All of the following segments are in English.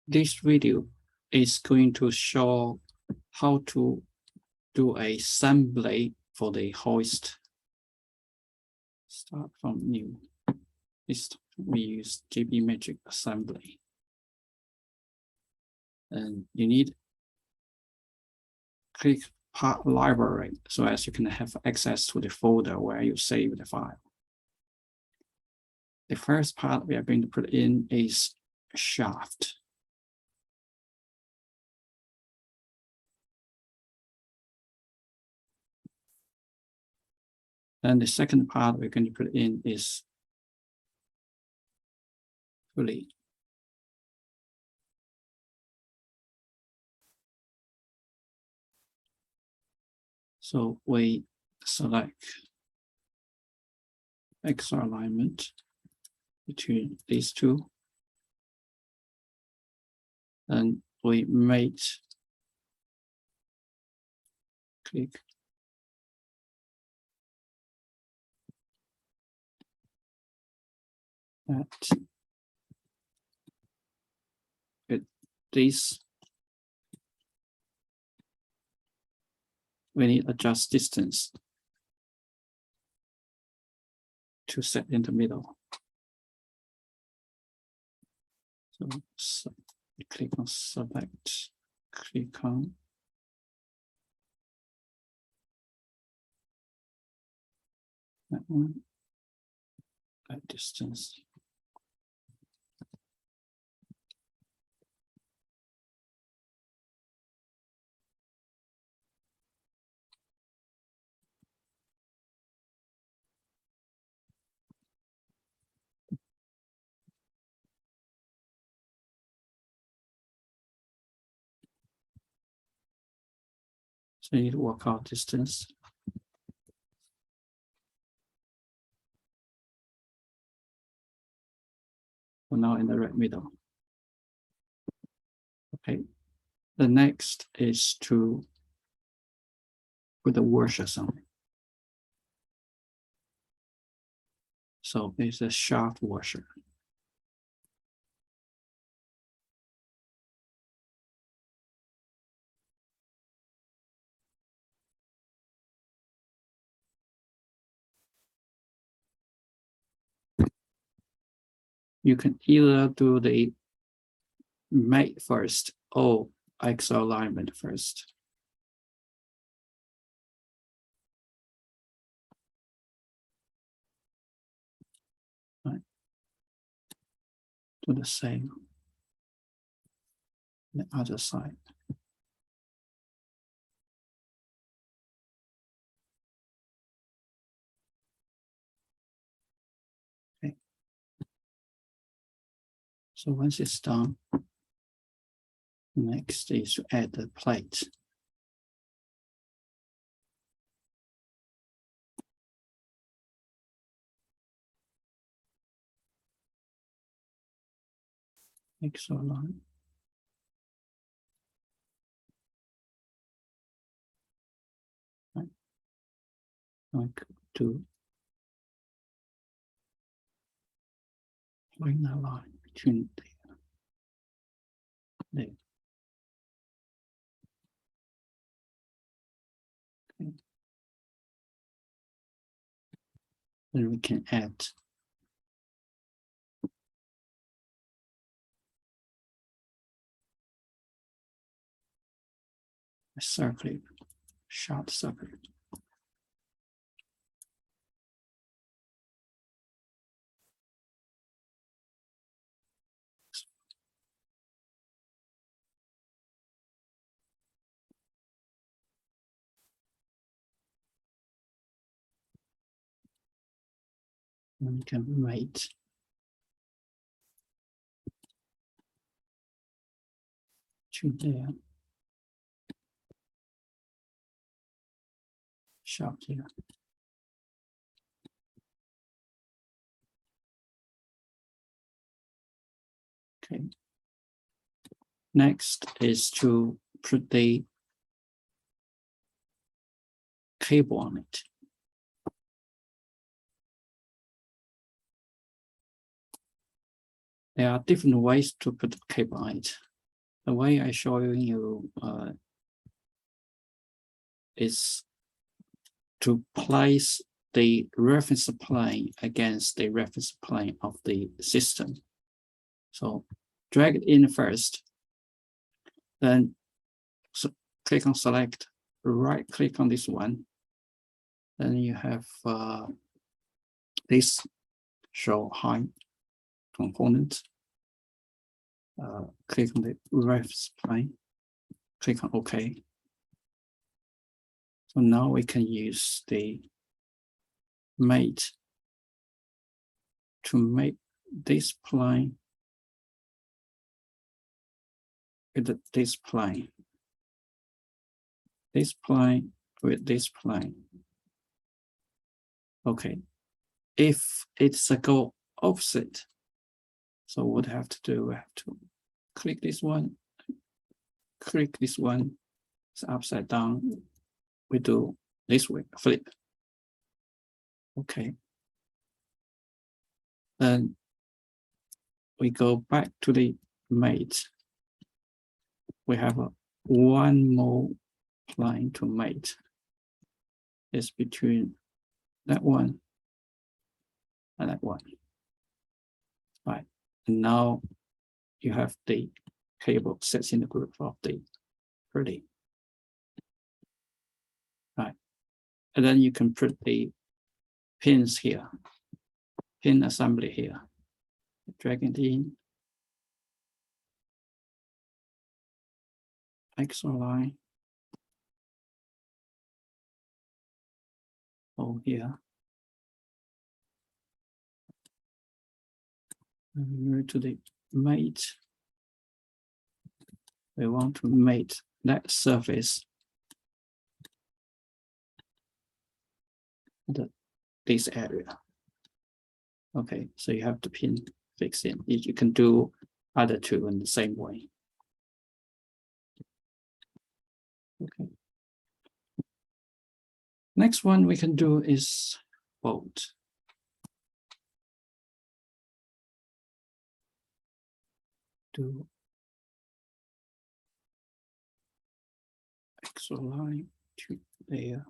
This video is going to show how to do a assembly for the hoist. Start from new. We use JB Magic assembly. And you need click part library so as you can have access to the folder where you save the file. The first part we are going to put in is shaft. And the second part we're going to put in is pulley. So we select X alignment between these two, and we mate, click, that with this. We need adjust distance to set in the middle. So click on select, click on that one, that distance. So you need to work out distance. We're now in the right middle. Okay. The next is to put the washers on. So it's a shaft washer. You can either do the mate first or X alignment first. Right. Do the same on the other side. Okay. So once it's done, next is to add the plate. X align. Right. Like to line a line between the okay. Then we can add a circle, short circle. And we can mate to there, shaft here. Okay. Next is to put the cable on it. There are different ways to put the cable on it. The way I showing you is to place the reference plane against the reference plane of the system. So drag it in first, then click on select, right click on this one. Then you have this show height component. Click on the reference plane, click on OK. So now we can use the mate to make this plane with this plane with this plane. Okay, if it's a go opposite, so what I have to do, we have to click this one, it's upside down. We do this way, flip. Okay. Then we go back to the mate. We have one more plane to mate. It's between that one and that one. Right. And now you have the cable sets in the group of the 30. Right. And then you can put the pins here, pin assembly here. Drag it in. XOR line. Oh, here. And move to the mate. We want to mate that surface this area. Okay, so you have the pin fixed in. You can do other two in the same way. Okay. Next one we can do is bolt. Do XOR line to there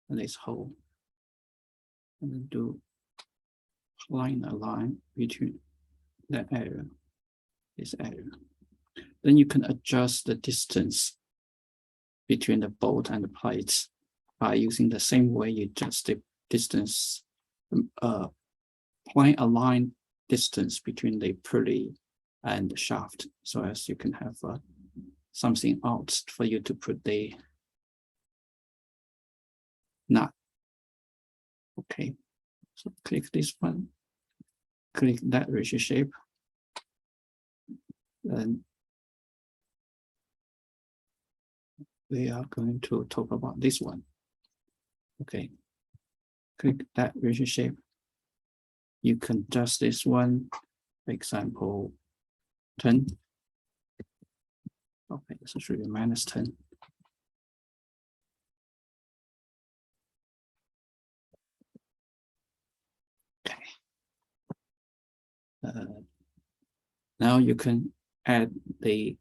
and this hole, and then do line a line between that area, this area. Then you can adjust the distance between the bolt and the plates by using the same way you adjust the distance, plane align distance between the pulley and the shaft, so as you can have something out for you to put the nut. Okay, so click this one, click that ratio shape, and we are going to talk about this one. Okay, click that ratio shape. You can adjust this one, for example, 10. Okay, this should be -10. Okay. Now you can add the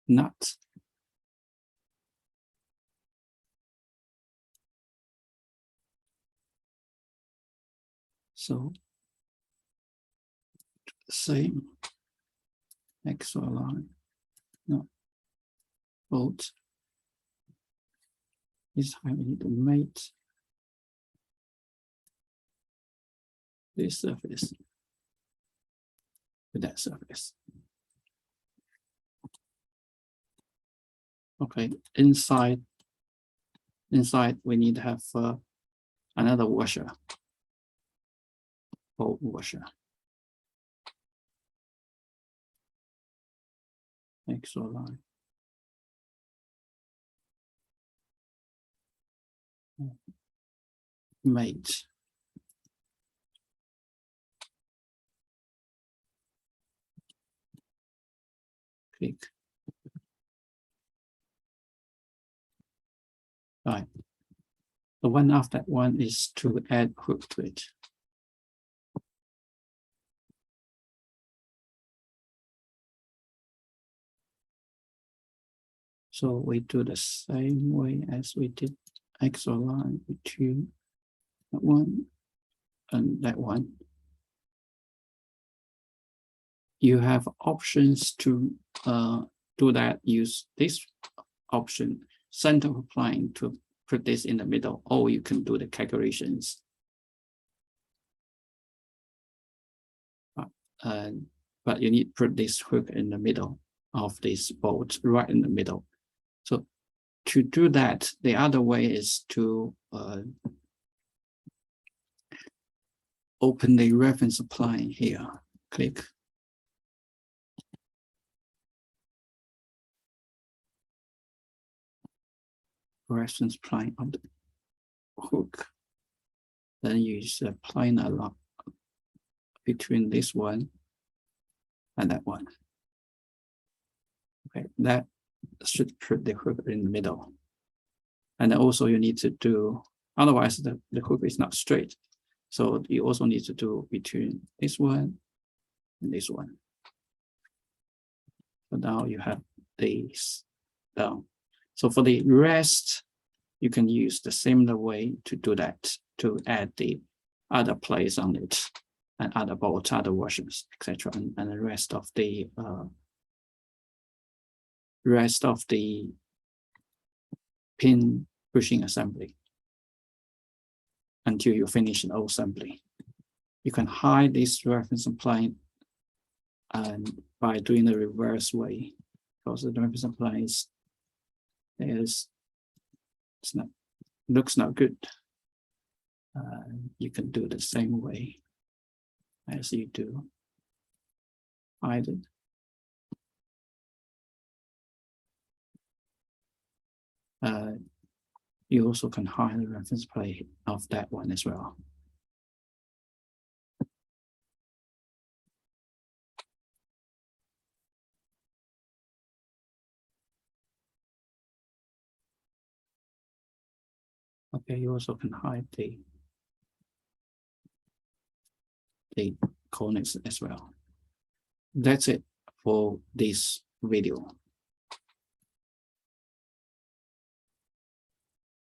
nut. So same XOR line, no, bolt. This time we need to mate this surface with that surface. Okay, inside we need to have another washer, bolt washer. XOR line. Mate. Click. Right. The one after that one is to add hook to it. So we do the same way as we did XOR line between that one and that one. You have options to do that. Use this option, center of plane, to put this in the middle, or you can do the calculations. But you need to put this hook in the middle of this bolt, right in the middle. So to do that, the other way is to open the reference plane here. Click. Reference plane of the hook. Then use a plane along between this one and that one. Okay, that should put the hook in the middle. And then also you need to do, otherwise the hook is not straight. So you also need to do between this one and this one. So now you have these down. So for the rest, you can use the similar way to do that, to add the other plates on it and other bolts, other washers, etc. And the rest of the pin pushing assembly until you finish the assembly. You can hide this reference plane and by doing the reverse way, because the reference plane looks not good. You can do the same way as you do. Hide it. You also can hide the reference plane of that one as well. Okay, you also can hide the coordinates as well. That's it for this video.